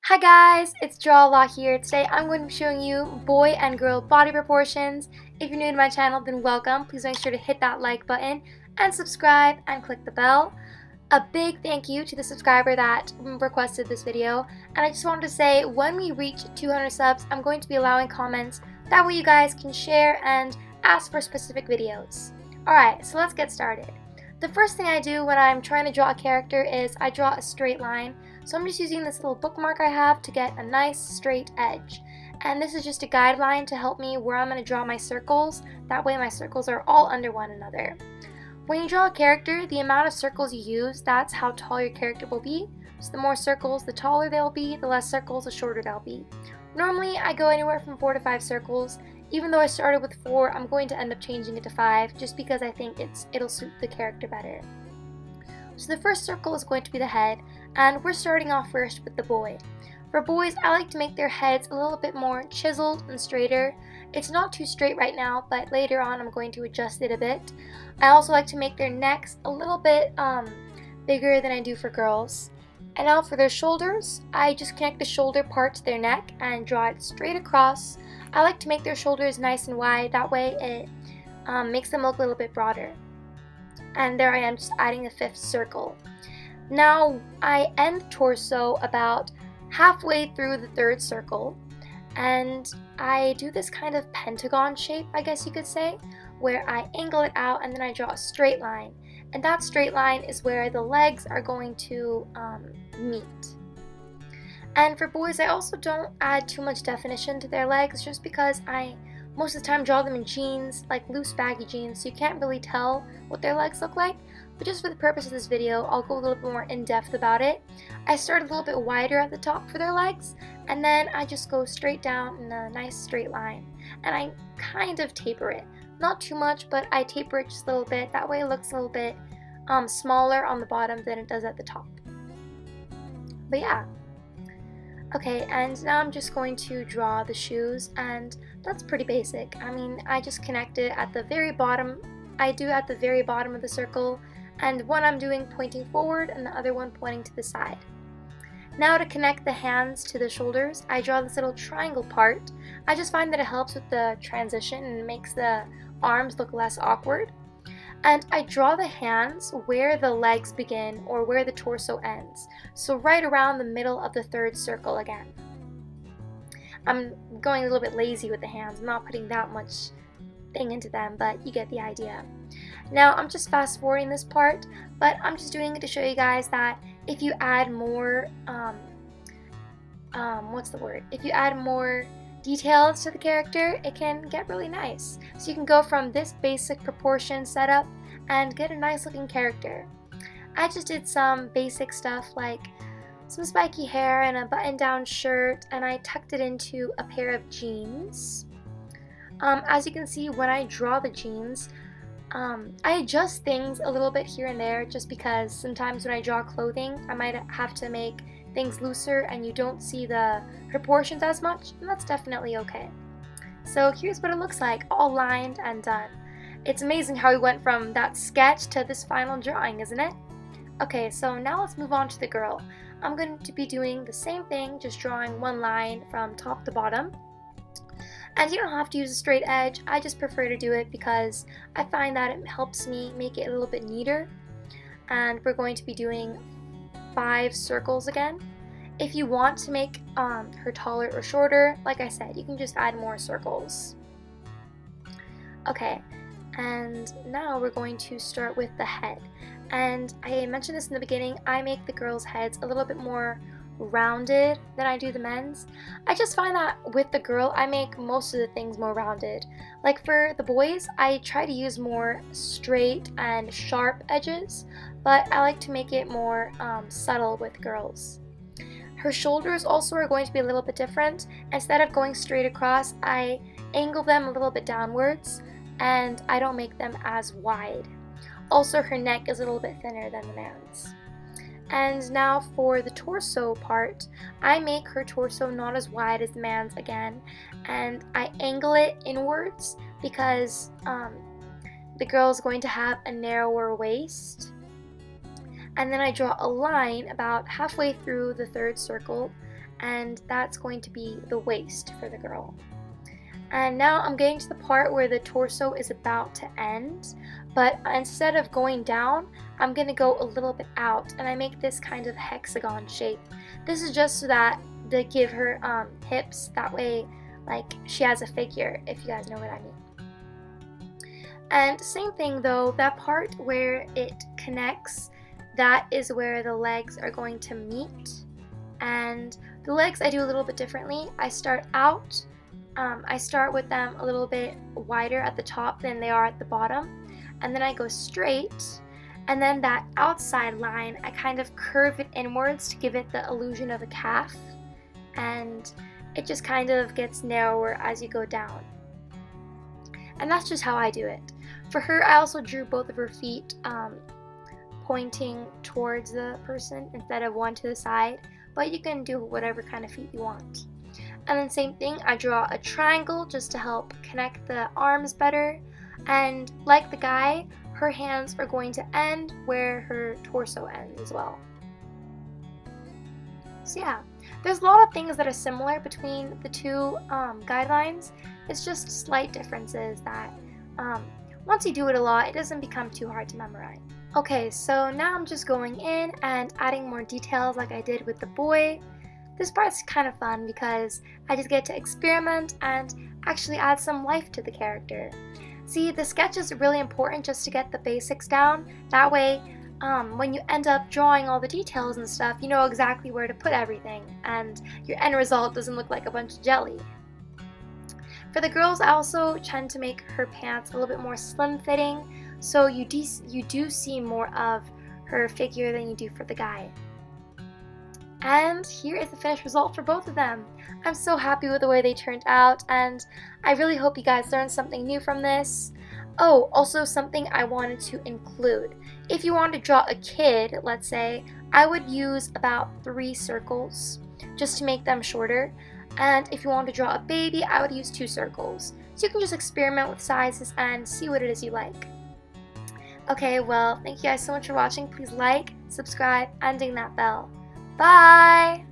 Hi guys, it's Drawlaw here. Today I'm going to be showing you boy and girl body proportions. If you're new to my channel, then welcome. Please make sure to hit that like button and subscribe and click the bell. A big thank you to the subscriber that requested this video. And I just wanted to say, when we reach 200 subs, I'm going to be allowing comments. That way you guys can share and ask for specific videos. Alright, so let's get started. The first thing I do when I'm trying to draw a character is I draw a straight line. So I'm just using this little bookmark I have to get a nice straight edge. And this is just a guideline to help me where I'm going to draw my circles. That way my circles are all under one another. When you draw a character, the amount of circles you use, that's how tall your character will be. So the more circles, the taller they'll be, the less circles, the shorter they'll be. Normally I go anywhere from 4 to 5 circles. Even though I started with 4, I'm going to end up changing it to 5 just because I think it'll suit the character better. So the first circle is going to be the head, and we're starting off first with the boy. For boys, I like to make their heads a little bit more chiseled and straighter. It's not too straight right now, but later on I'm going to adjust it a bit. I also like to make their necks a little bit bigger than I do for girls. And now for their shoulders, I just connect the shoulder part to their neck and draw it straight across. I like to make their shoulders nice and wide, that way it makes them look a little bit broader. And there I am, just adding the 5th circle. Now I end the torso about halfway through the 3rd circle, and I do this kind of pentagon shape, I guess you could say, where I angle it out and then I draw a straight line. And that straight line is where the legs are going to meet. And for boys, I also don't add too much definition to their legs just because I most of the time draw them in jeans, like loose baggy jeans, so you can't really tell what their legs look like. But just for the purpose of this video, I'll go a little bit more in depth about it. I start a little bit wider at the top for their legs, and then I just go straight down in a nice straight line. And I kind of taper it. Not too much, but I taper it just a little bit. That way it looks a little bit smaller on the bottom than it does at the top. But yeah. Okay, and now I'm just going to draw the shoes, and that's pretty basic. I mean, I just connect it at the very bottom. I do at the very bottom of the circle, and one I'm doing pointing forward and the other one pointing to the side. Now to connect the hands to the shoulders, I draw this little triangle part. I just find that it helps with the transition and makes the arms look less awkward. And I draw the hands where the legs begin or where the torso ends. So right around the middle of the 3rd circle again. I'm going a little bit lazy with the hands. I'm not putting that much thing into them, but you get the idea. Now I'm just fast forwarding this part, but I'm just doing it to show you guys that if you add more, if you add more details to the character, it can get really nice. So you can go from this basic proportion setup and get a nice looking character. I just did some basic stuff like some spiky hair and a button down shirt, and I tucked it into a pair of jeans. As you can see, when I draw the jeans, I adjust things a little bit here and there just because sometimes when I draw clothing I might have to make things looser and you don't see the proportions as much, and that's definitely okay. So here's what it looks like, all lined and done. It's amazing how we went from that sketch to this final drawing, isn't it? Okay, so now let's move on to the girl. I'm going to be doing the same thing, just drawing one line from top to bottom. And you don't have to use a straight edge, I just prefer to do it because I find that it helps me make it a little bit neater. And we're going to be doing 5 circles again. If you want to make her taller or shorter, like I said, you can just add more circles. Okay, and now we're going to start with the head. And I mentioned this in the beginning, I make the girls' heads a little bit more rounded than I do the men's. I just find that with the girl, I make most of the things more rounded. Like for the boys, I try to use more straight and sharp edges, but I like to make it more subtle with girls. Her shoulders also are going to be a little bit different. Instead of going straight across, I angle them a little bit downwards, and I don't make them as wide. Also, her neck is a little bit thinner than the man's. And now for the torso part, I make her torso not as wide as the man's again, and I angle it inwards because the girl is going to have a narrower waist. And then I draw a line about halfway through the 3rd circle, and that's going to be the waist for the girl. And now I'm getting to the part where the torso is about to end, but instead of going down, I'm going to go a little bit out, and I make this kind of hexagon shape. This is just so that to give her hips, that way like she has a figure, if you guys know what I mean. And same thing though, that part where it connects, that is where the legs are going to meet. And the legs I do a little bit differently. I start with them a little bit wider at the top than they are at the bottom, and then I go straight, and then that outside line I kind of curve it inwards to give it the illusion of a calf, and it just kind of gets narrower as you go down. And that's just how I do it. For her, I also drew both of her feet pointing towards the person instead of one to the side, but you can do whatever kind of feet you want. And then same thing, I draw a triangle just to help connect the arms better. And like the guy, her hands are going to end where her torso ends as well. So yeah, there's a lot of things that are similar between the two guidelines. It's just slight differences that once you do it a lot, it doesn't become too hard to memorize. Okay, so now I'm just going in and adding more details like I did with the boy. This part's kind of fun because I just get to experiment and actually add some life to the character. See, the sketch is really important just to get the basics down. That way, when you end up drawing all the details and stuff, you know exactly where to put everything, and your end result doesn't look like a bunch of jelly. For the girls, I also tend to make her pants a little bit more slim fitting, so you do see more of her figure than you do for the guy. And here is the finished result for both of them. I'm so happy with the way they turned out, and I really hope you guys learned something new from this. Oh, also something I wanted to include. If you want to draw a kid, let's say, I would use about 3 circles just to make them shorter. And if you want to draw a baby, I would use 2 circles. So you can just experiment with sizes and see what it is you like. Okay, well, thank you guys so much for watching. Please like, subscribe, and ding that bell. Bye!